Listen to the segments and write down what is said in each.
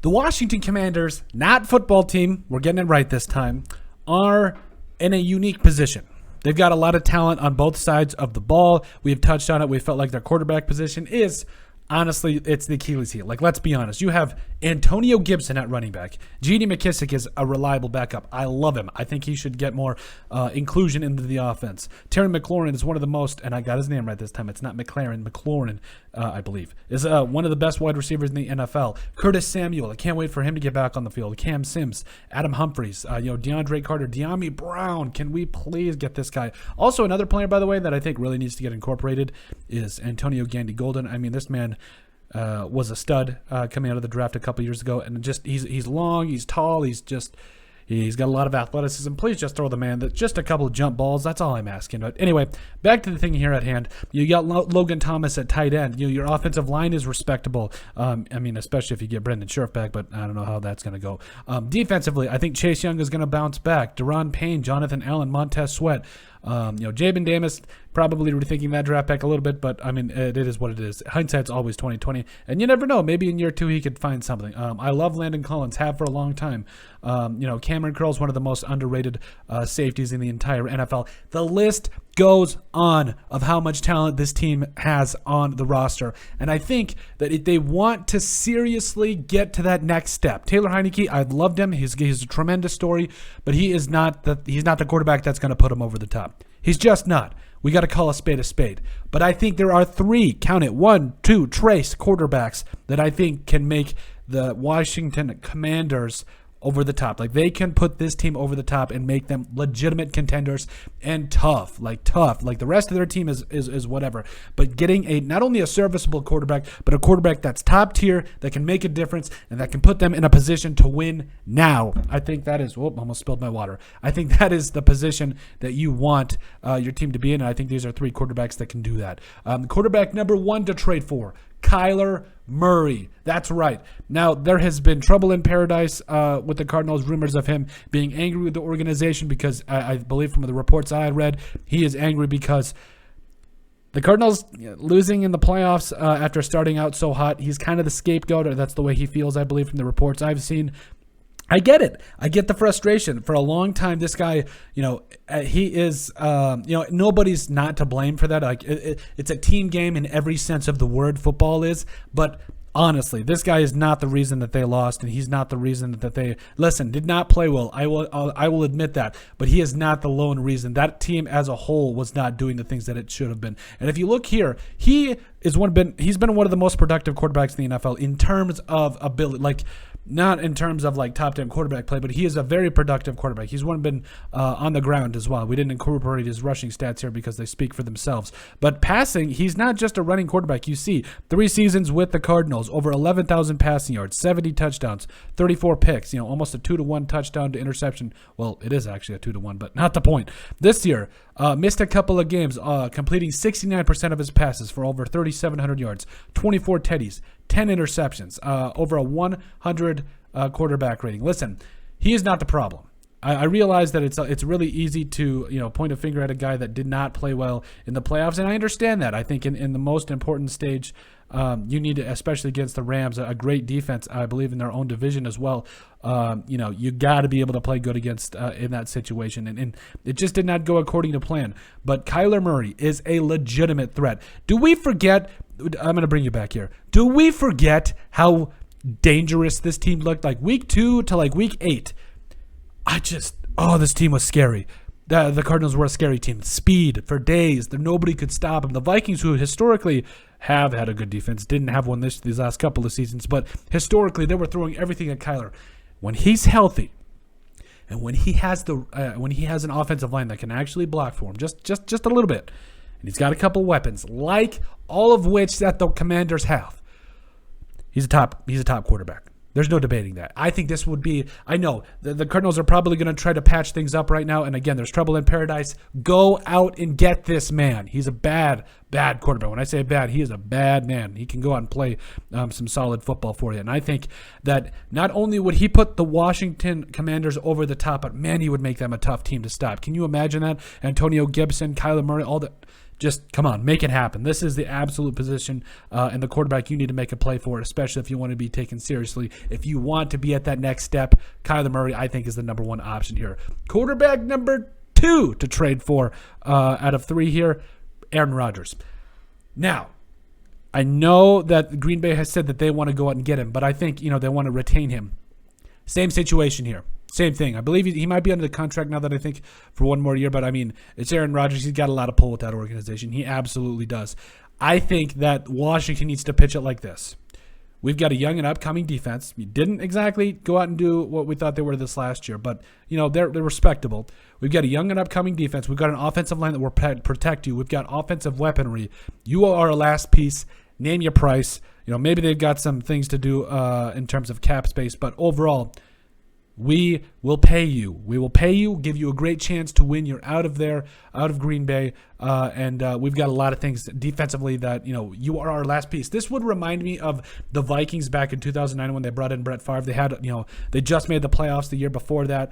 The Washington Commanders, not football team, we're getting it right this time, are in a unique position. They've got a lot of talent on both sides of the ball. We've touched on it. We felt like their quarterback position is, honestly, it's the Achilles heel. Like, let's be honest. You have Antonio Gibson at running back. J.D. McKissic is a reliable backup. I love him. I think he should get more inclusion into the offense. Terry McLaurin is one of the most, and I got his name right this time. It's not McLaurin, I believe, is one of the best wide receivers in the NFL. Curtis Samuel, I can't wait for him to get back on the field. Cam Sims, Adam Humphries, DeAndre Carter, De'Ami Brown. Can we please get this guy? Also, another player, by the way, that I think really needs to get incorporated is Antonio Gandy Golden. I mean, this man was a stud coming out of the draft a couple years ago, and just he's long, he's tall, he's got a lot of athleticism. Please just throw the man just a couple of jump balls. That's all I'm asking. But anyway, back to the thing here at hand. You got Logan Thomas at tight end. Your offensive line is respectable. I mean, especially if you get Brendan Scherf back, but I don't know how that's going to go. Defensively, I think Chase Young is going to bounce back. Deron Payne, Jonathan Allen, Montez Sweat. Jabin Damas, probably rethinking that draft back a little bit, but I mean, it is what it is. Hindsight's always 20/20, and you never know. Maybe in year 2 he could find something. I love Landon Collins, have for a long time. Cameron Curl's one of the most underrated safeties in the entire NFL. The list goes on of how much talent this team has on the roster, and I think that if they want to seriously get to that next step, Taylor Heinicke, I loved him. He's a tremendous story, but he's not the quarterback that's going to put him over the top. He's just not. We got to call a spade a spade. But I think there are 3, count it, 1, 2, trace quarterbacks that I think can make the Washington Commanders over the top. Like, they can put this team over the top and make them legitimate contenders and tough. Like the rest of their team is whatever. But getting not only a serviceable quarterback, but a quarterback that's top tier, that can make a difference, and that can put them in a position to win now. I think that is, almost spilled my water. I think that is the position that you want your team to be in, and I think these are 3 quarterbacks that can do that. Quarterback number 1 to trade for, Kyler Murray. That's right. Now, there has been trouble in paradise with the Cardinals, rumors of him being angry with the organization because I believe from the reports I read, he is angry because the Cardinals losing in the playoffs after starting out so hot. He's kind of the scapegoat, or that's the way he feels, I believe, from the reports I've seen. I get it. I get the frustration. For a long time, this guy, he is, nobody's not to blame for that. Like, it's a team game in every sense of the word, football is. But honestly, this guy is not the reason that they lost, and he's not the reason that they, did not play well. I will admit that. But he is not the lone reason. That team as a whole was not doing the things that it should have been. And if you look here, he's been one of the most productive quarterbacks in the NFL in terms of ability, not in terms of top 10 quarterback play, but he is a very productive quarterback. He's been on the ground as well. We didn't incorporate his rushing stats here because they speak for themselves. But passing, he's not just a running quarterback. You see 3 seasons with the Cardinals, over 11,000 passing yards, 70 touchdowns, 34 picks, almost a 2-to-1 touchdown to interception. Well, it is actually a 2-to-1, but not the point. This year, missed a couple of games, completing 69% of his passes for over 3,700 yards, 24 TDs, 10 interceptions, over a 100 quarterback rating. Listen, he is not the problem. I realize that it's really easy to point a finger at a guy that did not play well in the playoffs, and I understand that. I think in the most important stage, you need to, especially against the Rams, a great defense, I believe, in their own division as well. You got to be able to play good against in that situation, and it just did not go according to plan. But Kyler Murray is a legitimate threat. Do we forget? I'm going to bring you back here. Do we forget how dangerous this team looked like week 2 to week 8? This team was scary. The Cardinals were a scary team. Speed for days. Nobody could stop them. The Vikings, who historically have had a good defense, didn't have one these last couple of seasons, but historically they were throwing everything at Kyler. When he's healthy, and when he has an offensive line that can actually block for him, just a little bit, and he's got a couple weapons, like all of which that the Commanders have, he's a top quarterback. There's no debating that. I think this would be, I know, the Cardinals are probably going to try to patch things up right now, and again, there's trouble in paradise. Go out and get this man. He's a bad quarterback. When I say bad, he is a bad man. He can go out and play some solid football for you, and I think that not only would he put the Washington Commanders over the top, but man, he would make them a tough team to stop. Can you imagine that? Antonio Gibson, Kyler Murray, all the Just come on, make it happen. This is the absolute position and the quarterback you need to make a play for, especially if you want to be taken seriously. If you want to be at that next step, Kyler Murray, I think, is the number one option here. Quarterback number 2 to trade for out of 3 here, Aaron Rodgers. Now, I know that Green Bay has said that they want to go out and get him, but I think, they want to retain him. Same situation here. Same thing. I believe he might be under the contract now that I think for one more year, but I mean, it's Aaron Rodgers. He's got a lot of pull with that organization. He absolutely does. I think that Washington needs to pitch it like this. We've got a young and upcoming defense. We didn't exactly go out and do what we thought they were this last year, but, they're respectable. We've got a young and upcoming defense. We've got an offensive line that will protect you. We've got offensive weaponry. You are a last piece. Name your price. Maybe they've got some things to do in terms of cap space, but overall, we will pay you. We will pay you, give you a great chance to win. You're out of Green Bay, and we've got a lot of things defensively that, you are our last piece. This would remind me of the Vikings back in 2009 when they brought in Brett Favre. They had, they just made the playoffs the year before that.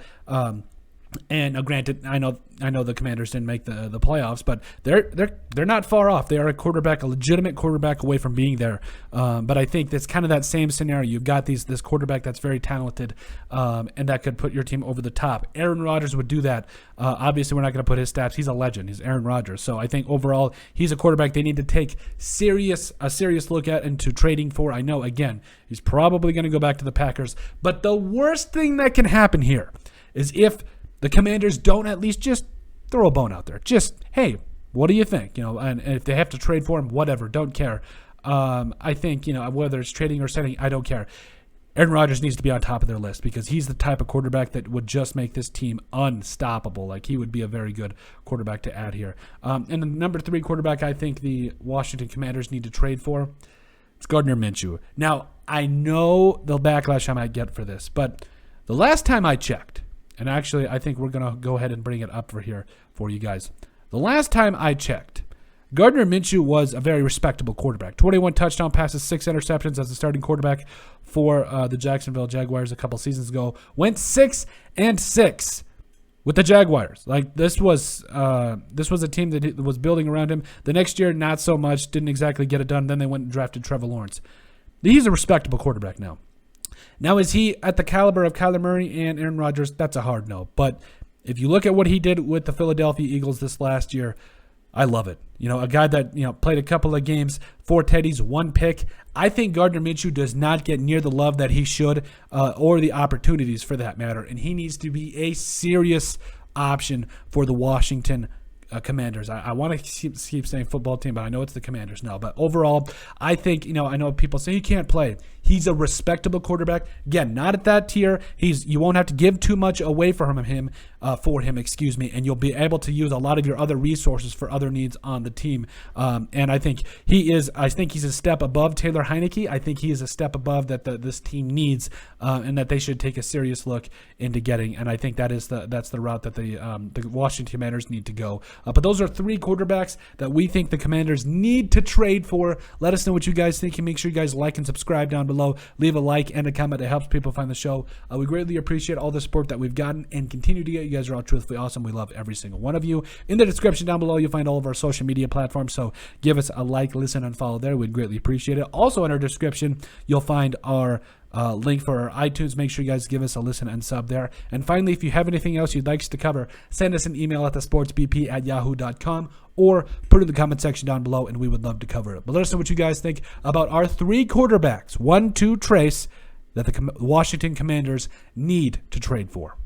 And granted, I know the Commanders didn't make the playoffs, but they're not far off. They are a legitimate quarterback away from being there. But I think that's kind of that same scenario. You've got this quarterback that's very talented, and that could put your team over the top. Aaron Rodgers would do that. Obviously, we're not going to put his stats. He's a legend. He's Aaron Rodgers. So I think overall, he's a quarterback they need to take a serious look at into trading for. I know, again, he's probably going to go back to the Packers. But the worst thing that can happen here is if the Commanders don't at least just throw a bone out there. Just, hey, what do you think? And if they have to trade for him, whatever, don't care. I think, whether it's trading or selling, I don't care. Aaron Rodgers needs to be on top of their list because he's the type of quarterback that would just make this team unstoppable. Like, he would be a very good quarterback to add here. And the number 3 quarterback I think the Washington Commanders need to trade for, it's Gardner Minshew. Now, I know the backlash I might get for this, but the last time I checked, and actually, I think we're going to go ahead and bring it up for you guys. The last time I checked, Gardner Minshew was a very respectable quarterback. 21 touchdown passes, 6 interceptions as the starting quarterback for the Jacksonville Jaguars a couple seasons ago. Went 6-6 with the Jaguars. Like, this was a team that was building around him. The next year, not so much. Didn't exactly get it done. Then they went and drafted Trevor Lawrence. He's a respectable quarterback now. Now, is he at the caliber of Kyler Murray and Aaron Rodgers? That's a hard no. But if you look at what he did with the Philadelphia Eagles this last year, I love it. A guy that, played a couple of games, 4 TDs, 1 pick. I think Gardner Minshew does not get near the love that he should or the opportunities for that matter. And he needs to be a serious option for the Washington Commanders. I want to keep saying football team, but I know it's the Commanders now. But overall, I think, I know people say he can't play. He's a respectable quarterback. Again, not at that tier. You won't have to give too much away for him, and you'll be able to use a lot of your other resources for other needs on the team. And I think he's a step above Taylor Heineke. I think he is a step above that this team needs, and that they should take a serious look into getting. And I think that's the route that the Washington Commanders need to go. But those are 3 quarterbacks that we think the Commanders need to trade for. Let us know what you guys think, and make sure you guys like and subscribe down below. Leave a like and a comment. It helps people find the show. We greatly appreciate all the support that we've gotten and continue to get. You guys are all truthfully awesome. We love every single one of you. In the description down below, you'll find all of our social media platforms, so give us a like, listen, and follow there. We'd greatly appreciate it. Also in our description, you'll find our link for our iTunes. Make sure you guys give us a listen and sub there. And finally, if you have anything else you'd like us to cover, send us an email at thesportsbp@yahoo.com or put it in the comment section down below, and we would love to cover it. But let us know what you guys think about our 3 quarterbacks, 1-2 trace, that the Washington Commanders need to trade for.